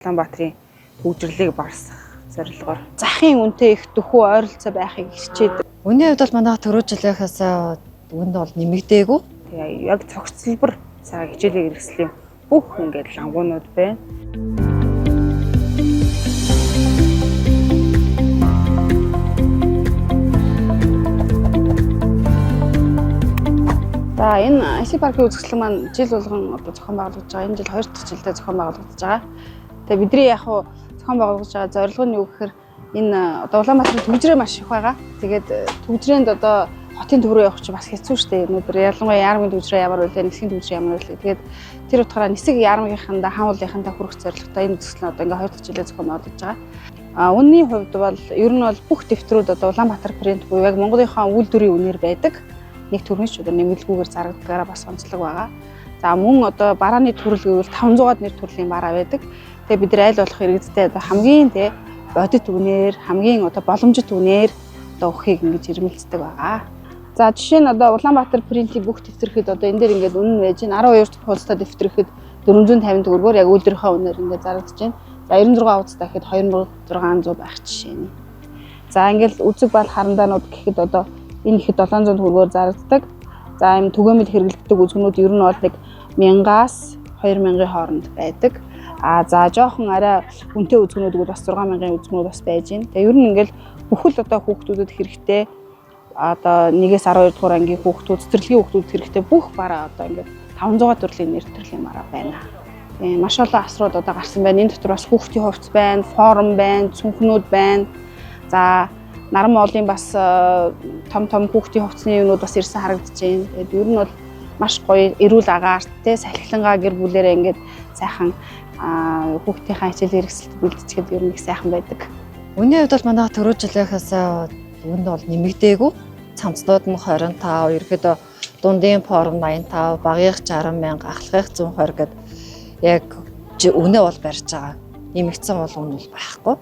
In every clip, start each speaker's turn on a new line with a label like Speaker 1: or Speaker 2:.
Speaker 1: Улаанбаатарын хөгжрлийг барсах зорилгоор захын үнэтэй их дөхөө ойролцоо байхыг хичээдэг.
Speaker 2: Үнийн хувьд бол манай түрүү жилийнхээс үнд бол нэмэгдээгүй.
Speaker 1: Тэгээ яг цогцлбор цаг хичээлийн хэрэгслийн бүх ингээд лангуунууд байна. За энэ IC паркийн үзэсгэлэн маань жил болгон одоо зохион байгуулагдаж байгаа. Энэ жил 2 дахь жилдээ зохион байгуулагдаж байгаа. Тэгээ бидний яг хуу зохион байгуулагдаж байгаа зорилго нь юу гэхээр энэ одоо Улаанбаатарын төвжрээ маш их байгаа. Тэгээд төвжрээнд одоо хотын төв рүү явах чинь бас хэцүү шүү дээ. Өнөөдөр ялангуяа Яармын төвжрээ ямар вэ, Нисхийн төвжрээ ямар вэ. Тэгээд тэр утгаараа Нисэг Яармынхандаа хаануулынхандаа хүрэх зорилготой энэ үзэсгэлэн одоо ингээ 2 дахь жилдээ зохион байгуулагдаж байгаа. Үнийн хувьд бол ер нь бол бүх дэвтрүүд одоо Улаанбаатар принт буюу яг Монголынхаа үйлдвэрийн үнээр байдаг. Нэг төрний ч одоо нэмэлтгүйгээр зарагддагаараа бас онцлог байгаа. За мөн одоо барааны төрөл гэвэл 500-аад нэр төрлийн бараа байдаг. Тэгээ бид нар аль болох иргэдтэй одоо хамгийн бодит үнээр, хамгийн одоо боломжит үнээр одоо өгөхийг ингэж ирмэлцдэг байгаа. За жишээ нь одоо Улаанбаатар принтийн бүх дэвтэрхэд одоо энэ дээр ингээд үнэн байж байна. 12 дахь хуудастай дэвтэрхэд 450 төгрөгөөр яг үйлдвэрийнхээ үнээр ингээд зарагдаж байна. За 96 хуудастай гэхэд 2600 байх жишээ нь. За ингээд үзэг бал харандаанууд гэхэд одоо энэ ихэд 700 төгрөгөөр зарагддаг. За ийм түгээмэл хэрэглэдэг үзэгнүүд ер нь бол нэг 1000-аас 2000-ын хооронд байдаг. За жоохон арай үнэтэй үзэгнүүд бол бас 6000-ын үзэгнүүд бас байж байна. Тэгээ ер нь ингээл бүхэл одоо хүүхдүүдэд хэрэгтэй одоо 1-ээс 12 дугаар ангийн хүүхдүүд, цэцэрлэгийн хүүхдүүдэд хэрэгтэй бүх бараа одоо ингээд 500 төрлийн нэр төрлийн бараа байна. Тэгээ маш олон асрууд одоо гарсан байна. Энэ дотор бас хүүхдийн хувцас байна, форм байна, цүнхнүүд байна. За наран моолын бас том хүүхдийн хувцсны юмнууд бас ирсэн харагдаж байна. Тэгээд ер нь бол маш гоё эрүүл агаарт салхилангаа гэр бүлээрээ ингээд сайхан хүүхдийнхээ хичээл хэрэгсэлд бэлдчихэд ер нь их сайхан байдаг.
Speaker 2: Үнийн хувьд бол манай түрүү жилийнхээс үнд бол нэмэгдээгүй. Цамцлууд нь 25, ерөөдөө дундын форм 85, багийнх 60,000, ахлахынх 120 гэд яг үнэ бол барьж байгаа. Нэмэгдсэн бол үн бол байхгүй.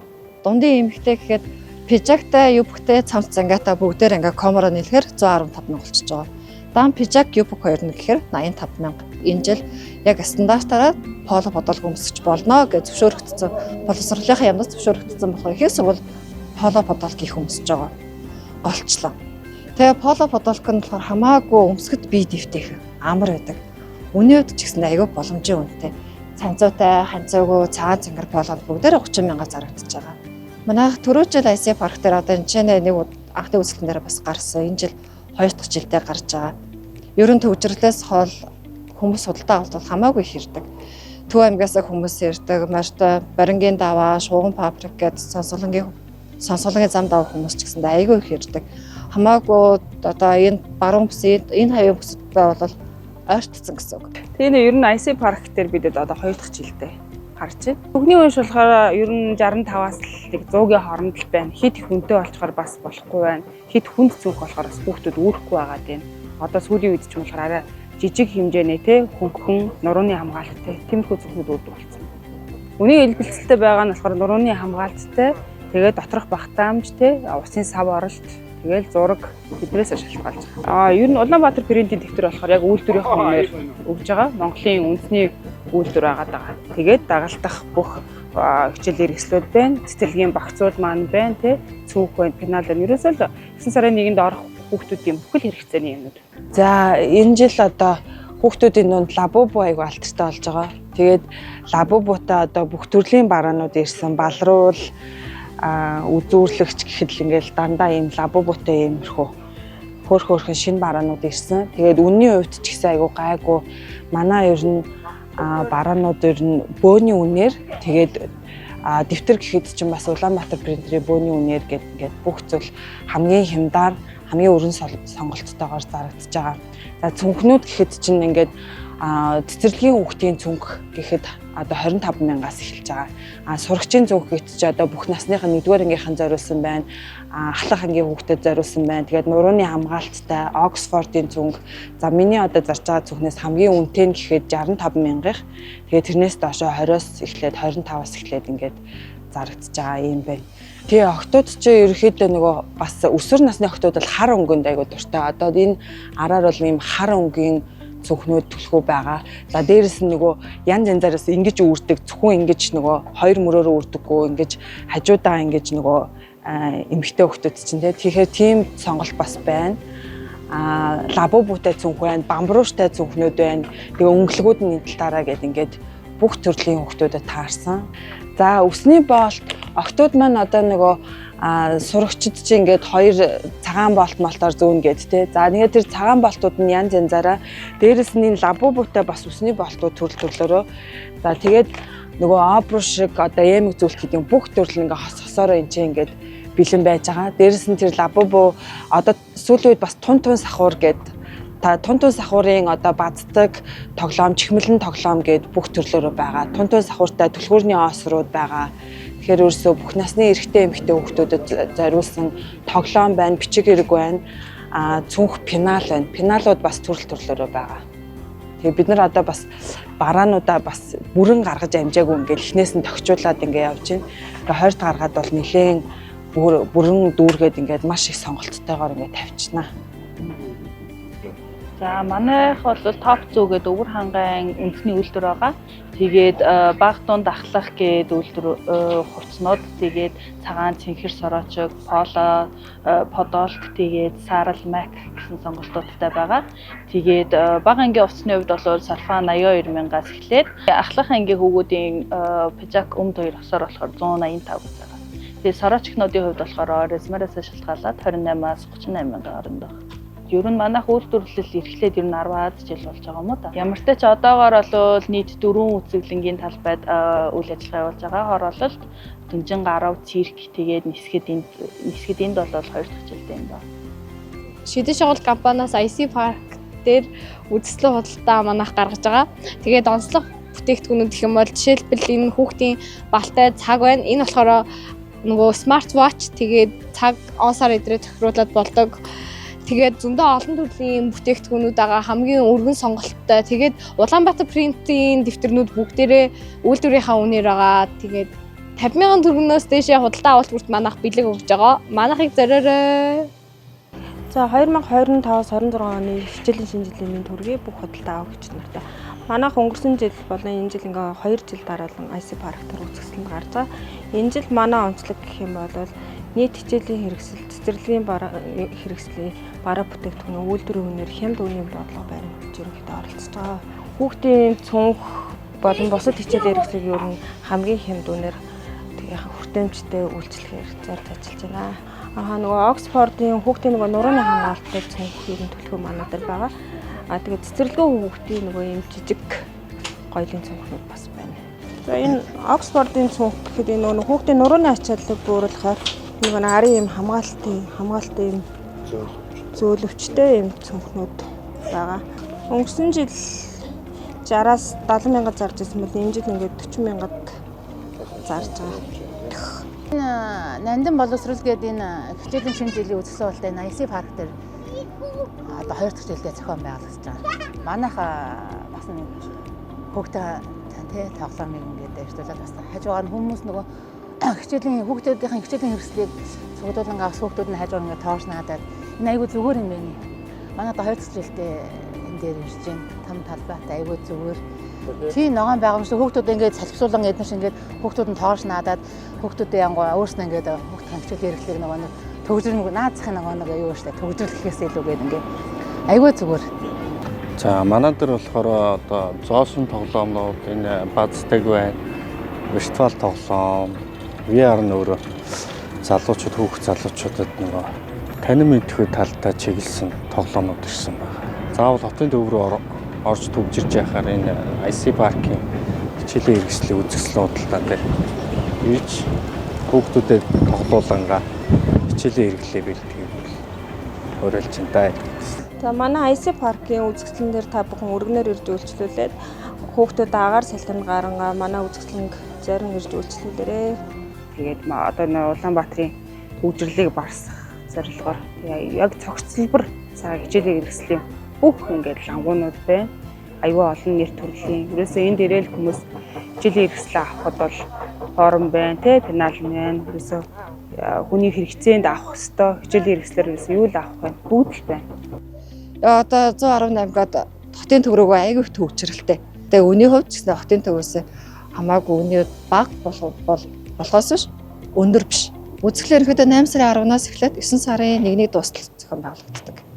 Speaker 2: Дундын эмэгтэй гэхэд пижактай, юбктэй, цамц зангаатай бүгдээр ингээ комороо нийлэхээр 115,000 болчихж байгаа. Дан пижак, юбк хоёр нь гэхээр 85,000. Энэ жил яг стандартаараа поло бодолг өмсөж болно гэж зөвшөөрөгдсөн. Боловсролынхаа яамнаас зөвшөөрөгдсөн болохоор их сургууль поло бодолг их өмсөж байгаа. Голчлоо. Тэгээ поло бодолг нь болохоор хамаагүй өмсгөд бие дэвтэх амар байдаг. Үнийн хувьд ч гэсэн аюу боломжийн үнэтэй. Цанцуутай, ханцаагүй, цагаан цангар полод бүгдээр 30,000 зарагдчихж байгаа. Манайх түрүү жил IC парк дээр одоо энэ нэг анхны үзэсгэлэн дээр бас гарсан. Энэ жил 2 дахь жилдээ гарч байгаа. Ер нь төвжирлээс хол хүмүүс судалдаа авалт хамаагүй их ирдэг. Төв аймгаас хүмүүс ирдэг. Март Барингийн даваа, Шууган фабрик гэдэг сонсголонгийн зам даваа хүмүүс ч гэсэн айгүй их ирдэг. Хамаагүй одоо энэ баруун бүсэд энэ хавийн бүсэдтэй бол ойртцсан гэсэн үг.
Speaker 1: Тэгээ ер нь IC парк дээр бид одоо 2 дахь жилдээ гарч байна. Бүгний унш болохоор ер нь 65-аас л 100-ийн хооронд л байна. Хит их хүнтэй болчоор бас болохгүй байна. Хит хүнд зүг болохоор бас хүүхдүүд үүрэхгүй байгаа тийм. Одоо сүүлийн үед ч юм болохоор арай жижиг хэмжээний хөнгөн нурууны хамгаалттай тиймэрхүү зүгнүүд үүддэг болсон. Үнийг илбэлцэлтэй байгаа нь болохоор нурууны хамгаалттай тэгээд доторх багтаамж усын сав оролт тэгэл зураг тэдрээс шалтгаалж байгаа. Ер нь Улаанбаатар принтийн дэвтэр болохоор яг үйлдвэрийн үнээр өгж байгаа. Монголын үндэсний үйлдвэр байгаа. Тэгээд дагалдах бүх хичээл хэрэгслүүд байна. Цэцэрлэгийн багцуул маань байна цүнх байна, пенал байна. Ерөөсөө л 9 сарын 1-нд орох хүүхдүүдийн бүхэл хэрэгцээний юмнууд.
Speaker 3: За энэ жил одоо хүүхдүүдийн дунд лабубу айгу алтартай болж байгаа. Тэгээд лабубутай одоо бүх төрлийн бараанууд ирсэн. Балруул, үзүүрлэгч гэхэд л ингээл дандаа ийм лабубутай иймэрхүү хөөрхөн шинэ бараанууд ирсэн. Тэгээд үнийн хувьд ч гэсэн айгу гайгүй. Манай ер нь бараанууд ер нь бөөний үнээр тэгээд дэвтэр гэхэд чинь бас Улаанбаатар принтерийн бөөний үнээр ингээд бүх зүйл хамгийн хямдар, хамгийн өрн сонголттойгоор зарагдаж байгаа. За цүнхнүүд гэхэд чинь ингээд цэцэрлэгийн хүүхдийн цүнх гэхэд одоо 25,000-аас эхэлж байгаа. Сурагчийн цүнх гэхэд чи одоо бүх насныхаа 1-р ангийнхан зориулсан байна. Ахлах ангийн хүүхдэд зориулсан байна. Тэгээд нурууны хамгаалттай Оксфордын цүнх. За миний одоо зарж байгаа цүнхнээс хамгийн үнэтэй нь гэхэд 65,000-ых. Тэгээд тэрнээс доошоо 20-оос эхлээд 25-аас эхлээд ингээд зарагдаж байгаа юм байна. Тэгээ охтууд чи ерөөхдөө нөгөө бас өсвөр насны охтууд бол хар өнгөнд айгуу дуртай. Одоо энэ араар бол ийм хар өнгийн цүнхнүүд түлхүү байгаа. За дээрэс нь нөгөө янз янзаараас ингэж үүрдэг, зөвхөн ингэж нөгөө хоёр мөрөөрөө үүрдэггүй, ингэж хажуудаа ингэж нөгөө эмэгтэй хүүхдүүд чинь тэгэхээр тийм сонголт бас байна. Лабубутай цүнх байна, бамбрууштай цүнхнүүд байна. Тэгээ өнгөлгүүд нь талаараа гэдэг ингээд бүх төрлийн хүүхдүүдэд таарсан. За өсний боолт октод маань одоо нөгөө сурагчид чинь ингээд хоёр цагаан болт молтоор зүүн гээд те. За тэгээд тэр цагаан болтууд нь янз янзаараа дээрэс нь лабубутай бас өсний болтууд төрлөөрөө. За тэгээд нөгөө обру шиг одоо эмэг зүйлт гэдэг бүх төрөл ингээ хосороо энэ чинь ингээд бэлэн байж байгаа. Дээрэс нь тэр лабубу одоо сүүлийн үед бас тун сахуур гээд тун сахуурын одоо баддаг тоглоом, чихмэлэн тоглоом гээд бүх төрлөөрөө байгаа. Тун сахууртай түлхүүрний оосрууд байгаа. Тэгэхээр өөрөөсөө бүх насны эрэгтэй эмэгтэй хүүхдүүдэд зориулсан тоглоом байна, бичиг хэрэг байна. Цүнх пенал байна. Пеналууд бас төрлөөрөө байгаа. Тэгээ бид нар одоо бас бараануудаа бас бүрэн гаргаж амжаагүй ингээл эхнээс нь тохижуулаад ингээ явж байна. Тэгээ хойрт гаргаад бол нэлээд бүрэн дүүргээд ингээд маш их сонголттойгоор ингээд тавьчихна.
Speaker 4: За манайх бол топ зүүгээд өвөр хангаан үндэсний үйлдвэр байгаа. Тэгээд баг дунд ахлах гээд үйлдвэр хувцснууд, тэгээд цагаан цэнхэр сороочог, поло, подолт, тэгээд сарал мак гэсэн сонголтуудтай байгаа. Тэгээд баг ангийн хувцсны хувьд бол сальфан 82,000-аас эхлээд ахлах ангийн хүүгүүдийн пижак өмд 2 осоор болохоор 185 гэж байгаа. Тэгээд сороочгнуудын хувьд болохоор размераас шалтгаалаад 28-аас 38,000 хооронд байна. Ер нь манайх үйлдвэрлэл эрхлээд ер нь 10-аад жил болж байгаа юм уу та. Ямар ч тач одоогоор бол нийт 4 үзэсгэлэнгийн талбайд үйл ажиллагаа явуулж байгаа. Хороололт, Дүнжин гарав, цирк, тэгээд нисгэд энд бол 2 дахь жилдээ юм байна.
Speaker 5: Шидэ шогол компаниас IC Park дээр үзэсгэлэн худалдаа манайх гаргаж байгаа. Тэгээд онцлог бүтээгдэхүүнүүд гэх юм бол жишээлбэл энэ хүүхдийн балтай цаг байна. Энэ болохоор нөгөө смарт watch тэгээд цаг он сар идрээ тохируулаад болдог. Тэгээд зөндөө олон төрлийн бүтээгдэхүүнүүд байгаа, хамгийн өргөн сонголттой. Тэгээд Улаанбаатар принтийн дэвтэрнүүд бүгдээрээ үйлдвэрийнхаа үнээр байгаа. Тэгээд 50,000 төгрөгнөөс дээшээ худалдаа авалт бүрт манайх бэлэг өгж байгаа. Манайхыг зориорой.
Speaker 6: За 2025-аас 26 оны хичээлийн шинэ жилийн минь төргий бүх худалдаа авагч нартай. Манайх өнгөрсөн жил болон энэ жил ингээ 2 жил дараалан IC Park дээр үзэсгэлэнд гарч байгаа. Энэ жил манай онцлог гэх юм бол нийт хичээлийн хэрэгсэл, цэцэрлэгийн хэрэгслийн бараа бүтээгдэхүүн үйлдвэрийн үнээр хямд үнийн бодлого баримтж ерөнхийдөө оролцож байгаа. Хүүхдийн цүнх болон бусад хичээлийн хэрэгслийг ер нь хамгийн хямд үнээр хүртээмжтэй үйлчлэхээр зорж ажиллаж байна. Нөгөө Оксфордын хүүхдийн нөгөө нурууны хамгаалалттай цүнх ер нь төлхөө манай дээр байгаа. Тэгээд цэцэрлэгөө хүүхдийн нөгөө юм жижиг гоёлын цүнхнүүд бас байна. За энэ Оксфордын цүнх гэхэд энэ нөгөө хүүхдийн нурууны ачааллыг бууруулахаар нөгөө арын юм хамгаалалтын юм зөөлөвчтэй юм цүнхнүүд байгаа. Өнгөрсөн жил 60-аас 70,000 зарж ирсэн бол энэ жил ингээд 40,000-ад зарж байгаа.
Speaker 7: Нандин боловсрол гэдэг энэ хичээлийн шинэ жилийн үзэсгэлэн болтой энэ IC Park дээр одоо 2 дахь жилдээ зохион байгуулагдаж байгаа. Манайх бас нэг хүүхдээ тоглоомыг ингээд эртүүлээд бас хажуугаар нь хүмүүс нөгөө хүүхдүүдийн хичээлийн хэрэгслийг цуглуулан авах хүүхдүүд нь хажуугаар ингээд тоош наадаад энэ айгүй зүгээр юм байна. Манай одоо 2 дахь жилдээ энэ дээр ирж байна. Там талбайтай айгүй зүгээр. Тийм ногоон байгаа юм шиг хүүхдүүд ингээд салхисуулан эднэр шиг ингээд хүүхдүүд нь тоош наадаад хүүхдүүдээ янгуй өөрснөө ингээд хүүхдийн хичээлийн хэрэгслийг нөгөө нэг төгжрөн наацхийн нөгөө юу штэ төгжрлөхээс илүүгээд ингээд айгүй зүгээр.
Speaker 8: За манай дээр болохоор одоо зоосон тоглоомнууд энэ базтаг байна. Виртуал тоглоом, VR нь өөрөө залуучууд хүүхд залуучуудад нөгөө танин мэдхүй талдаа чиглэсэн тоглоомнууд ирсэн байна. Заавал хотын төв рүү орж төгжирж яхаар энэ IC Park-ийн хичээлийн хэрэгслийн үзэсгэлэн худалдаа дээр ирж хүүхдүүдэд тоглоулангаа хичээлийн хэрэглээ бэлтгэх уриалж байна.
Speaker 6: За манай IC Park-ийн үзэсгэлэн дээр та бүхэн өргөнөөр ирж үйлчлүүлээд хүүхдүүд агаар салтанд гарангаа манай үзэсгэлэнг зарим ирж үйлчлүүлээрэй.
Speaker 3: Тэгээд одоо Улаанбаатарын төвжирлийг барсах зорилгоор яг цогцлбор цаг хичээлийн хэрэгслийн бүх ингээд лангуунууд байна. Аюу олон нэр төрлийн. Ерөөсөө энэ дээрээ л хүмүүс хичээлийн хэрэгслээ авахд бол форум байна, пенал байна. Ерөөсөө хүний хэрэгцээнд авах хэвээр хичээлийн хэрэгслэр ерөөсөө юу л авах вэ? Бүгд л байна.
Speaker 2: Одоо 118-гаад хотын төврөгөө аягүй их төвчрэлтэй. Тэгээ үний хувьд ч гэсэн хотын төвөөс хамаагүй үний бага болохоос биш өндөр биш. Үзэсгэлэн ерөнхийдөө 8 сарын 10-наас эхлээд 9 сарын 1-ний дуустал зохион байгуулагддаг.